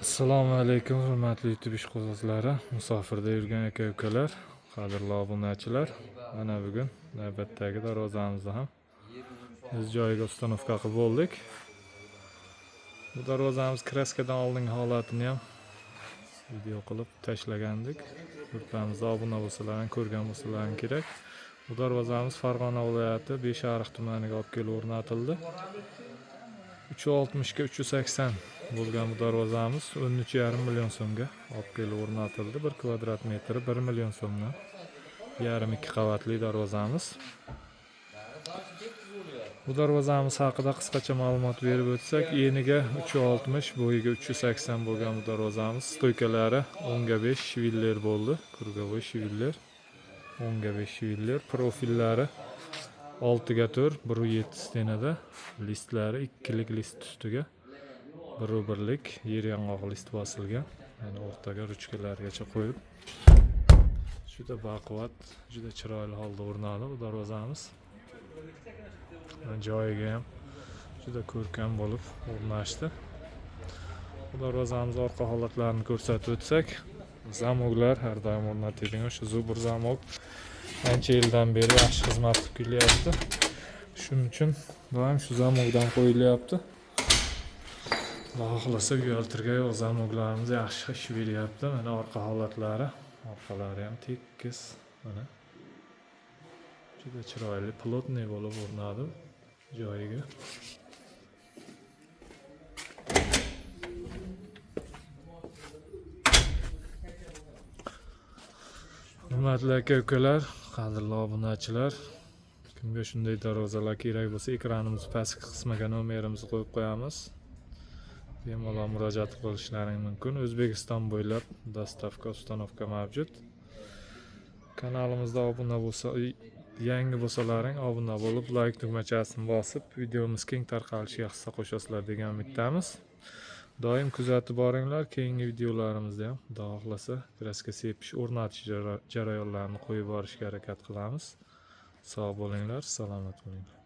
Assalomu alaykum hurmatli YouTube ishqibozlari, musofirda yurgan aka-ukalar, qadrli obunachilar. Mana bugun navbatdagi darvozamizni ham o'z joyiga ustanovka qilib bo'ldik. Bu darvozamiz kraskadan oldingi holatini ham video qilib tashlagandik. Yurtimizda obuna bo'lsalaring, ko'rgan bo'lsalaring kerak. Bu darvozamiz Farg'ona viloyati Beshariq tumaniga olib kelib o'rnatildi. 360 ga 380 bo'lgan bu darvozamiz 13,5 million so'mga olib kelib o'rnatildi. 1 kvadrat metri 1 million so'mdan. Yarim 2 qavatli darvozamiz. Bu darvozamiz haqida qisqacha ma'lumot berib o'tsak, eniga 360, bo'yiga 380 bo'lgan bu darvozamiz. Stoykalari 10 ga 5 shiviller bo'ldi. Krugovoy shiviller. 10 ga 5 shiviller. Profillari 6 ga 4, 1,7 stenada. Listlari 2lik list ustiga 1,1lik yer yong'oq list bosilgan. Yani o'rtaga ruchkalargacha qo'yib. Juda baquvvat, juda chiroyli holda o'rnadi bu darvozamiz. Joyiga ham juda ko'rkam bo'lib o'rnashdi. Bu darvozamiz orqa holatlarini ko'rsatib o'tsak, zamoklar har doim o'rnatilgan o'sha zubur zamok ancha yildan beri yaxshi xizmat qilib kelyapti. Shuning uchun doim shu zamokdan qo'yilyapti. Xudo xohlasa uyaltirga yo'q zamoklarimiz yaxshi ish beryapti. Mana orqa holatlari, orqalari ham tekis, mana juda chiroyli plotniy bo'lib o'rnadi joyiga. Hurmatli aka-ukalar, qadrli obunachilar, kimga shunday darvozalar kerak bo'lsa, ekranimiz pastki qismiga nomerimizni qo'yib qo'yamiz. Bemalol murojaat qilishlaring mumkin. O'zbekiston bo'ylab dostavka, ustanovka mavjud. Kanalimizda obuna bo'lsa, yangi bo'lsalaring obuna bo'lib, like tugmachasini bosib, videomiz keng tarqalishiga hissa qo'shasizlar degan umiddamiz. Doim kuzatib boringlar. Keyingi videolarimizda ham Xudo xohlasa kraska sepish, o'rnatish jarayonlarini qo'yib borishga harakat qilamiz. Sog' bo'linglar, salomat bo'linglar.